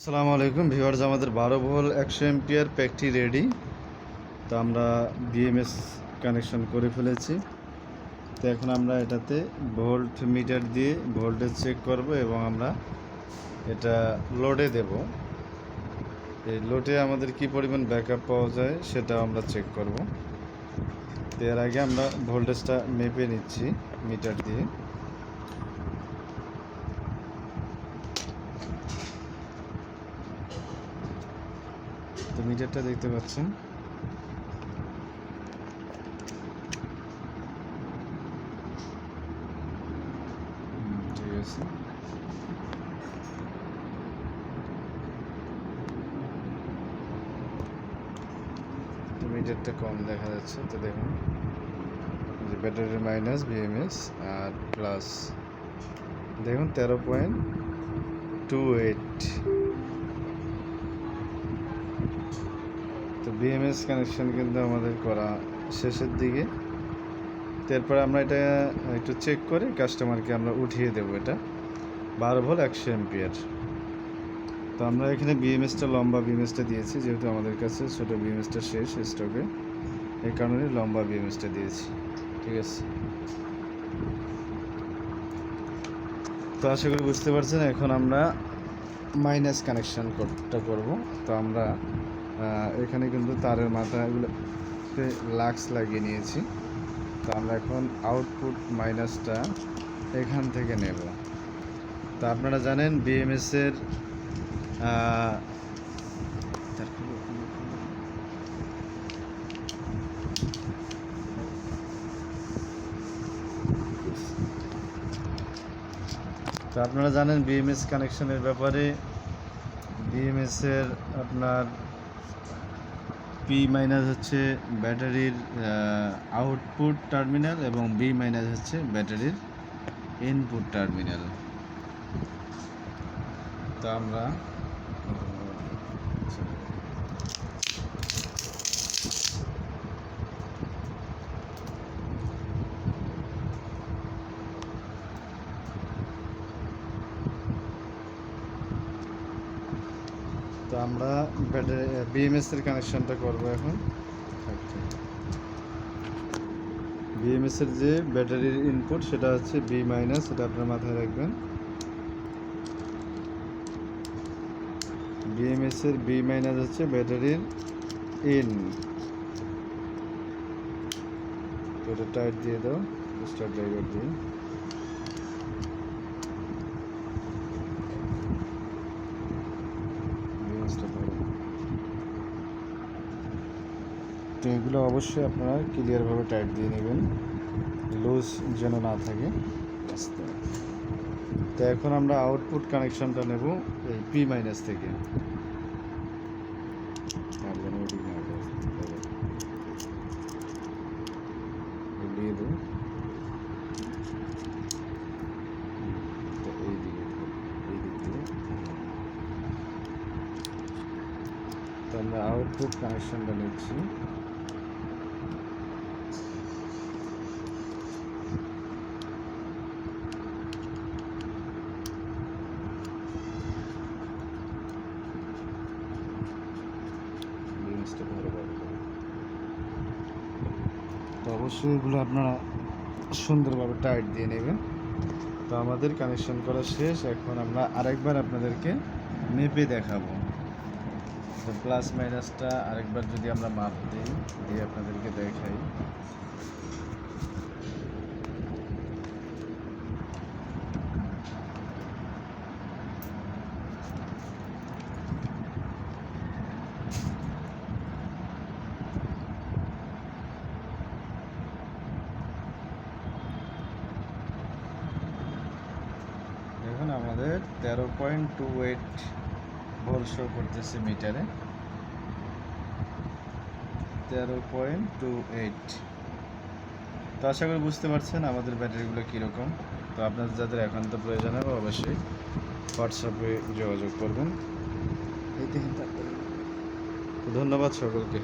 আসসালামু আলাইকুম ভিউয়ার্স, আমাদের 12 ভোল্ট 100 এম্পিয়ার প্যাকটি রেডি। তো আমরা বিএমএস কানেকশন করে ফেলেছি। তো এখন আমরা এটাতে ভোল্ট মিটার দিয়ে ভোল্টেজ চেক করব এবং আমরা এটা লোডে দেব। এই লোডে আমাদের কি পরিমাণ ব্যাকআপ পাওয়া যায় সেটাও আমরা চেক করব। তো এর আগে আমরা ভোল্টেজটা মেপে নিচ্ছি মিটার দিয়ে। তো মিটারটা দেখতে পাচ্ছেন, ঠিক আছে। তো মিটারটা কম দেখা যাচ্ছে। তো দেখুন যে ব্যাটারি মাইনাস বিএমএস আর প্লাস দেখুন 13.28। তো বিএমএস কানেকশন কিন্তু আমাদের করা শেষের দিকে। তারপরে আমরা এটা একটু চেক করে কাস্টমারকে আমরা উঠিয়ে দেবো। এটা 12 ভোল্ট 100 এম্পিয়ার। তো আমরা এখানে বিএমএসটা লম্বা বিএমএসটা দিয়েছি, যেহেতু আমাদের কাছে ছোটো বিএমএসটা শেষ স্টকে, এই কারণে লম্বা বিএমএসটা দিয়েছি। ঠিক আছে। তো আশা করি বুঝতে পারছেন। এখন আমরা মাইনাস কানেকশান করব। তো আমরা এখানে কিন্তু তারের মাথাগুলোতে লাক্স লাগিয়ে নিয়েছি। তো আমরা এখন আউটপুট মাইনাসটা এখান থেকে নেব। তো আপনারা জানেন বিএমএসের বিএমএস কানেকশনের ব্যাপারে। বিএমএসের আপনার পি মাইনাস হচ্ছে ব্যাটারির আউটপুট টার্মিনাল এবং বি মাইনাস হচ্ছে ব্যাটারির ইনপুট টার্মিনাল। তো আমরা ব্যাটারি বিএমএস এর কানেকশনটা করব এখন। বিএমএস এর যে ব্যাটারির ইনপুট সেটা হচ্ছে বি মাইনাস, এটা আপনার মাথায় রাখবেন। বিএমএস এর বি মাইনাস হচ্ছে ব্যাটারির ইন। তো এটা টাইট দিয়ে দাও স্টার্ট ড্রাইভার দিয়ে। তো এগুলো অবশ্যই আপনারা ক্লিয়ারভাবে টাইট দিয়ে নেবেন, লুজ যেন না থাকে। তো এখন আমরা আউটপুট কানেকশনটা নেব এই পি মাইনাস থেকে। দিয়ে দেব। তো এই দিক দিয়ে তো আমরা আউটপুট কানেকশনটা নিচ্ছি। তো অবশ্যই এগুলো আপনারা সুন্দরভাবে টাইট দিয়ে নেবেন। তো আমাদের কানেকশন করা শেষ। এখন আমরা আরেকবার আপনাদেরকে মেপে দেখাবো। তো প্লাস মাইনাসটা আরেকবার যদি আমরা মাপ দিই, দিয়ে আপনাদেরকে দেখাই। দেখুন আমাদের 13.28 ভোল্ট শো করতেছে মিটারে। 13.28। তো আশা করি বুঝতে পারছেন আমাদের ব্যাটারিগুলো কীরকম। তো আপনাদের যাদের একান্ত প্রয়োজন হবে অবশ্যই হোয়াটসঅ্যাপে যোগাযোগ করবেন। এই দেখেন। ধন্যবাদ সকলকে।